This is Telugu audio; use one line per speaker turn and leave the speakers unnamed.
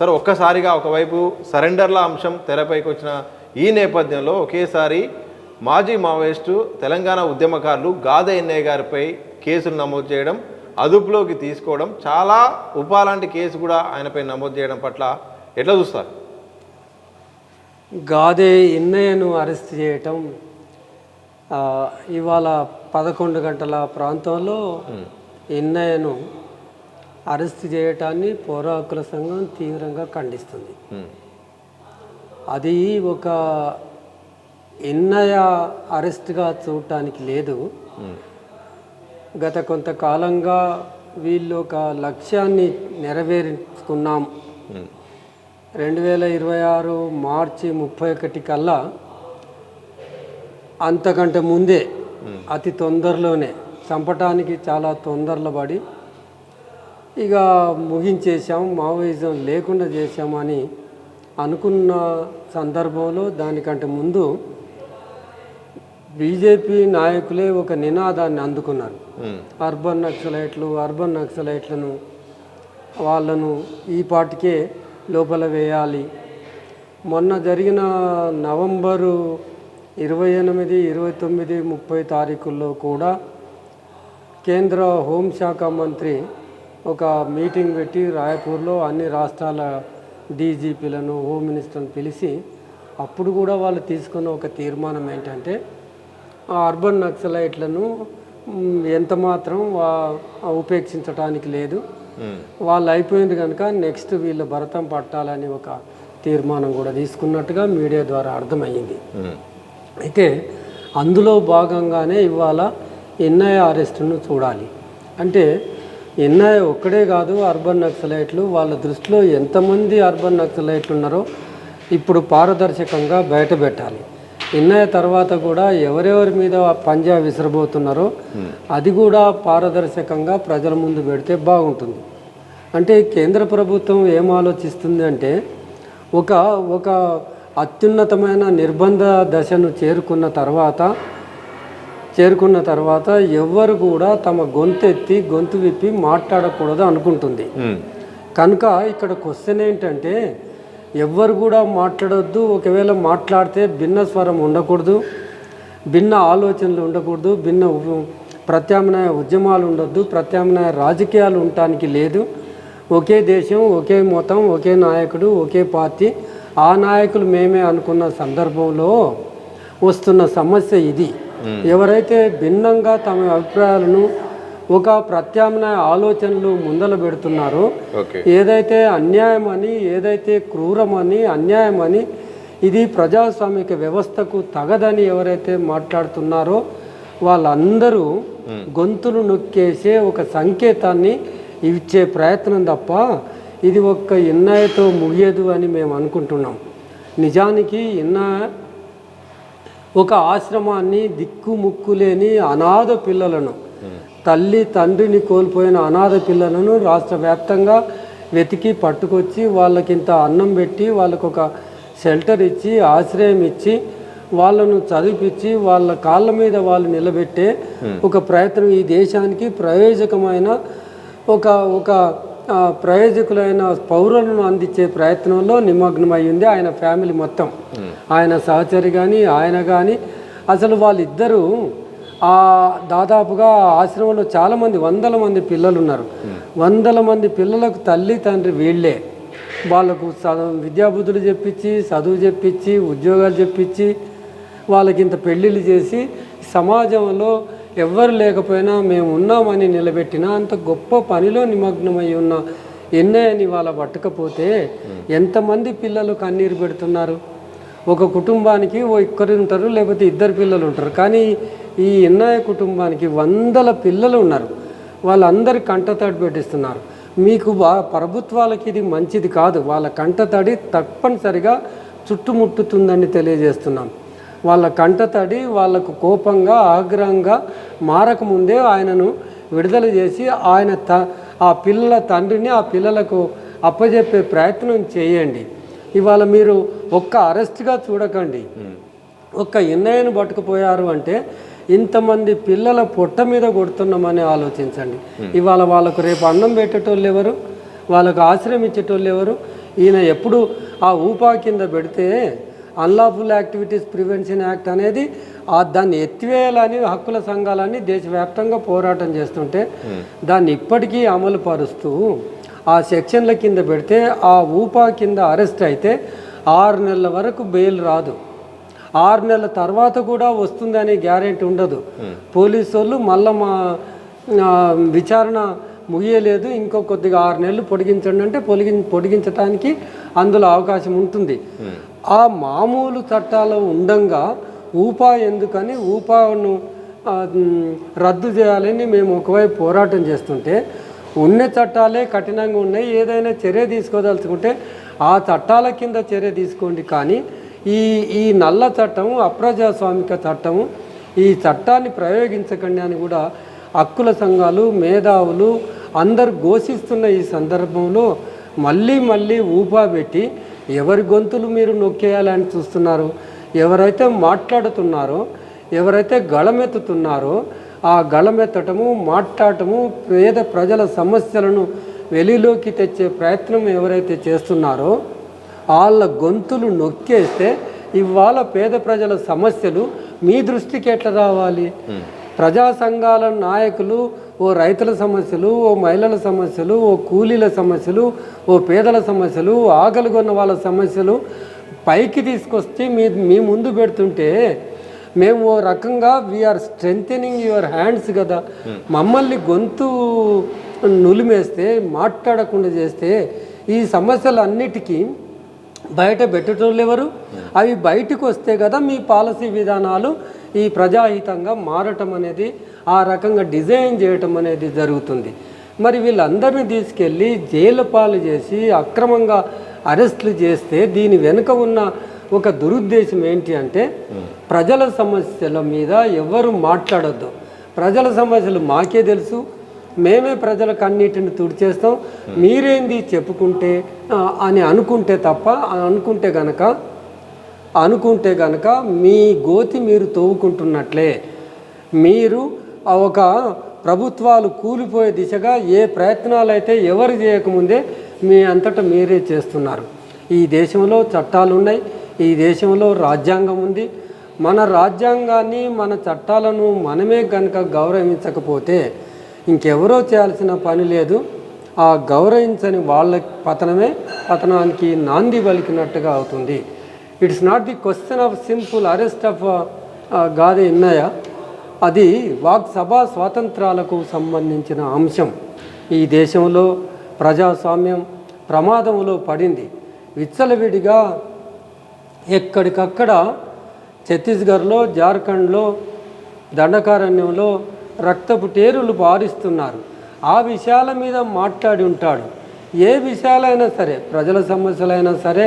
సార్ ఒక్కసారిగా ఒకవైపు సరెండర్ల అంశం తెరపైకి వచ్చిన ఈ నేపథ్యంలో ఒకేసారి మాజీ మావోయిస్టు తెలంగాణ ఉద్యమకారులు గాదె ఎన్నయ్య గారిపై కేసులు నమోదు చేయడం, అదుపులోకి తీసుకోవడం, చాలా ఉపాలాంటి కేసు కూడా ఆయనపై నమోదు చేయడం పట్ల ఎట్లా చూస్తారు?
గాదె ఎన్నయ్యను అరెస్ట్ చేయటం ఇవాళ 11 గంటల ప్రాంతంలో ఎన్నయ్యను అరెస్ట్ చేయటాన్ని పౌర హక్కుల సంఘం తీవ్రంగా ఖండిస్తుంది. అది ఒక ఎన్నయ్య అరెస్ట్గా చూడటానికి లేదు. గత కొంతకాలంగా వీళ్ళు ఒక లక్ష్యాన్ని నెరవేర్చుకున్నాం. 2026 మార్చి 31 కల్లా, అంతకంటే ముందే అతి తొందరలోనే చంపటానికి చాలా తొందరలో పడి ఇక ముగించేసాం, మావోయిజం లేకుండా చేసామని అనుకున్న సందర్భంలో దానికంటే ముందు బీజేపీ నాయకులే ఒక నినాదాన్ని అందుకున్నారు. అర్బన్ నక్సలైట్లను వాళ్ళను ఈ పాటికే లోపల వేయాలి. మొన్న జరిగిన నవంబరు 28, 29, 30 తారీఖుల్లో కూడా కేంద్ర హోంశాఖ మంత్రి ఒక మీటింగ్ పెట్టి రాయపూర్లో అన్ని రాష్ట్రాల డీజీపీలను, హోమ్ మినిస్టర్ని పిలిచి అప్పుడు కూడా వాళ్ళు తీసుకున్న ఒక తీర్మానం ఏంటంటే ఆ అర్బన్ నక్సలైట్లను ఎంత మాత్రం ఉపేక్షించడానికి లేదు, వాళ్ళు అయిపోయింది కనుక నెక్స్ట్ వీళ్ళ భరతం పట్టాలని ఒక తీర్మానం కూడా తీసుకున్నట్టుగా మీడియా ద్వారా అర్థమయ్యింది. అయితే అందులో భాగంగానే ఇవాళ ఎన్ఐఏ అరెస్టును చూడాలి. అంటే ఎన్ఐఏ ఒక్కడే కాదు, అర్బన్ నక్సలైట్లు వాళ్ళ దృష్టిలో ఎంతమంది అర్బన్ నక్సలైట్లు ఉన్నారో ఇప్పుడు పారదర్శకంగా బయటపెట్టాలి. ఎన్ఐఏ తర్వాత కూడా ఎవరెవరి మీద పంజా విసిరబోతున్నారో అది కూడా పారదర్శకంగా ప్రజల ముందు పెడితే బాగుంటుంది. అంటే కేంద్ర ప్రభుత్వం ఏం ఆలోచిస్తుంది అంటే ఒక అత్యున్నతమైన నిర్బంధ దశను చేరుకున్న తర్వాత ఎవ్వరు కూడా తమ గొంతు విప్పి మాట్లాడకూడదు అనుకుంటుంది. కనుక ఇక్కడ క్వశ్చన్ ఏంటంటే ఎవ్వరు కూడా మాట్లాడొద్దు, ఒకవేళ మాట్లాడితే భిన్న స్వరం ఉండకూడదు, భిన్న ఆలోచనలు ఉండకూడదు, భిన్న ప్రత్యామ్నాయ ఉద్యమాలు ఉండొద్దు, ప్రత్యామ్నాయ రాజకీయాలు ఉండటానికి లేదు. ఒకే దేశం, ఒకే మతం, ఒకే నాయకుడు, ఒకే పార్టీ, ఆ నాయకులు మేమే అనుకున్న సందర్భంలో వస్తున్న సమస్య ఇది. ఎవరైతే భిన్నంగా తమ అభిప్రాయాలను ఒక ప్రత్యామ్నాయ ఆలోచనలు ముందల పెడుతున్నారో, ఏదైతే అన్యాయమని, ఏదైతే క్రూరమని, అన్యాయమని, ఇది ప్రజాస్వామిక వ్యవస్థకు తగదని ఎవరైతే మాట్లాడుతున్నారో వాళ్ళందరూ గొంతులు నొక్కేసే ఒక సంకేతాన్ని ఇచ్చే ప్రయత్నం తప్ప ఇది ఒక్క ఎన్ఐఏతో ముగియదు అని మేము అనుకుంటున్నాం. నిజానికి ఎన్ఐఏ ఒక ఆశ్రమాన్ని, దిక్కుముక్కు లేని అనాథ పిల్లలను, తల్లి తండ్రిని కోల్పోయిన అనాథ పిల్లలను రాష్ట్ర వ్యాప్తంగా వెతికి పట్టుకొచ్చి వాళ్ళకింత అన్నం పెట్టి వాళ్ళకు ఒక షెల్టర్ ఇచ్చి ఆశ్రయం ఇచ్చి వాళ్ళను చదివించి వాళ్ళ కాళ్ళ మీద వాళ్ళు నిలబెట్టే ఒక ప్రయత్నం ఈ దేశానికి ప్రయోజకమైన ఒక ప్రయోజకులైన పౌరులను అందించే ప్రయత్నంలో నిమగ్నమయ్యింది ఆయన ఫ్యామిలీ మొత్తం. ఆయన సహచరి కానీ ఆయన కానీ అసలు వాళ్ళిద్దరూ దాదాపుగా ఆశ్రమంలో చాలామంది, 100 మంది పిల్లలు ఉన్నారు. 100 మంది పిల్లలకు తల్లి తండ్రి వీళ్ళే. వాళ్ళకు విద్యాబుద్ధులు చెప్పించి, చదువు చెప్పించి, ఉద్యోగాలు చెప్పించి, వాళ్ళకి ఇంత పెళ్ళిళ్ళు చేసి సమాజంలో ఎవ్వరు లేకపోయినా మేము ఉన్నామని నిలబెట్టిన అంత గొప్ప పనిలో నిమగ్నమై ఉన్న ఎన్ఐఏని వాళ్ళ పట్టకపోతే ఎంతమంది పిల్లలు కన్నీరు పెడుతున్నారు. ఒక కుటుంబానికి ఒక్కరు ఉంటారు, లేకపోతే 2 పిల్లలు ఉంటారు. కానీ ఈ ఎన్ఐఏ కుటుంబానికి 100 పిల్లలు ఉన్నారు. వాళ్ళందరి కంటతడి పెట్టిస్తున్నారు. మీకు ప్రభుత్వాలకి ఇది మంచిది కాదు. వాళ్ళ కంటతడి తప్పనిసరిగా చుట్టుముట్టుతుందని తెలియజేస్తున్నాం. వాళ్ళ కంటతడి వాళ్ళకు కోపంగా, ఆగ్రహంగా మారకముందే ఆయనను విడుదల చేసి ఆ పిల్లల తండ్రిని ఆ పిల్లలకు అప్పజెప్పే ప్రయత్నం చేయండి. ఇవాళ మీరు ఒక్క అరెస్ట్గా చూడకండి. ఒక్క ఎన్ఐఏను పట్టుకుపోయారు అంటే ఇంతమంది పిల్లల పొట్ట మీద కొడుతున్నామని ఆలోచించండి. ఇవాళ వాళ్ళకు రేపు అన్నం పెట్టేటోళ్ళు ఎవరు, వాళ్ళకు ఆశ్రయం ఇచ్చేటోళ్ళు ఎవరు? ఈయన ఎప్పుడు ఆ ఊపా కింద పెడితే అన్లాఫుల్ యాక్టివిటీస్ ప్రివెన్షన్ యాక్ట్ అనేది దాన్ని ఎత్తివేయాలని హక్కుల సంఘాలని దేశవ్యాప్తంగా పోరాటం చేస్తుంటే దాన్ని ఇప్పటికీ అమలు పరుస్తూ ఆ సెక్షన్ల కింద పెడితే ఆ ఊపా కింద అరెస్ట్ అయితే 6 నెలల వరకు బెయిల్ రాదు. 6 నెలల తర్వాత కూడా వస్తుందనే గ్యారెంటీ ఉండదు. పోలీసు వాళ్ళు మళ్ళీ మా విచారణ ముగియలేదు, ఇంకో కొద్దిగా 6 నెలలు పొడిగించండి అంటే పొడిగించడానికి అందులో అవకాశం ఉంటుంది. ఆ మామూలు చట్టాలు ఉండంగా ఊపా ఎందుకని ఊపాను రద్దు చేయాలని మేము ఒకవైపు పోరాటం చేస్తుంటే ఉన్న చట్టాలే కఠినంగా ఉన్నాయి. ఏదైనా చర్య తీసుకోదలుచుకుంటే ఆ చట్టాల కింద చర్య తీసుకోండి, కానీ ఈ నల్ల చట్టము అప్రజాస్వామిక చట్టము ఈ చట్టాన్ని ప్రయోగించకండి అని కూడా హక్కుల సంఘాలు మేధావులు అందరు ఘోషిస్తున్న ఈ సందర్భంలో మళ్ళీ ఊపా పెట్టి ఎవరి గొంతులు మీరు నొక్కేయాలని చూస్తున్నారు. ఎవరైతే మాట్లాడుతున్నారో ఎవరైతే గళమెత్తుతున్నారో ఆ గళమెత్తటము మాట్లాడటము పేద ప్రజల సమస్యలను వెలిలోకి తెచ్చే ప్రయత్నం ఎవరైతే చేస్తున్నారో వాళ్ళ గొంతులు నొక్కేస్తే ఇవాళ పేద ప్రజల సమస్యలు మీ దృష్టికి ఎట్లా రావాలి? ప్రజా సంఘాల నాయకులు ఓ రైతుల సమస్యలు, ఓ మహిళల సమస్యలు, ఓ కూలీల సమస్యలు, ఓ పేదల సమస్యలు, ఆకలిగొన్న వాళ్ళ సమస్యలు పైకి తీసుకొచ్చి మీ ముందు పెడుతుంటే మేము ఓ రకంగా వీఆర్ స్ట్రెంథెనింగ్ యువర్ హ్యాండ్స్ కదా. మమ్మల్ని గొంతు నులిమేస్తే మాట్లాడకుండా చేస్తే ఈ సమస్యలన్నిటికీ బయట పెట్టేటోళ్ళు ఎవరు? అవి బయటకు వస్తే కదా మీ పాలసీ విధానాలు ఈ ప్రజాహితంగా మారటం అనేది ఆ రకంగా డిజైన్ చేయటం అనేది జరుగుతుంది. మరి వీళ్ళందరినీ తీసుకెళ్ళి జైలు పాలు చేసి అక్రమంగా అరెస్టులు చేస్తే దీని వెనుక ఉన్న ఒక దురుద్దేశం ఏంటి అంటే ప్రజల సమస్యల మీద ఎవరు మాట్లాడొద్దు, ప్రజల సమస్యలు మాకే తెలుసు, మేమే ప్రజలకు అన్నిటిని తుడిచేస్తాం, మీరేంది చెప్పుకుంటే అని అనుకుంటే గనక మీ గోతి మీరు తవ్వుకుంటున్నట్లే. మీరు ఒక ప్రభుత్వాలు కూలిపోయే దిశగా ఏ ప్రయత్నాలు అయితే ఎవరు చేయకముందే మీ అంతటా మీరే చేస్తున్నారు. ఈ దేశంలో చట్టాలు ఉన్నాయి, ఈ దేశంలో రాజ్యాంగం ఉంది. మన రాజ్యాంగాన్ని మన చట్టాలను మనమే కనుక గౌరవించకపోతే ఇంకెవరో చేయాల్సిన పని లేదు. ఆ గౌరవించని వాళ్ళ పతనానికి నాంది పలికినట్టుగా అవుతుంది. It's not the question of simple arrest of Gade Innaiah. అది వాక్ సభా స్వాతంత్రాలకు సంబంధించిన అంశం. ఈ దేశంలో ప్రజాస్వామ్యం ప్రమాదంలో పడింది. విచ్చలవిడిగా ఎక్కడికక్కడ ఛత్తీస్గఢ్లో, జార్ఖండ్లో, దండకారణ్యంలో రక్తపు టేరులు బారిస్తున్నారు. ఆ విషయాల మీద మాట్లాడి ఉంటాడు. ఏ విషయాలైనా సరే, ప్రజల సమస్యలైనా సరే,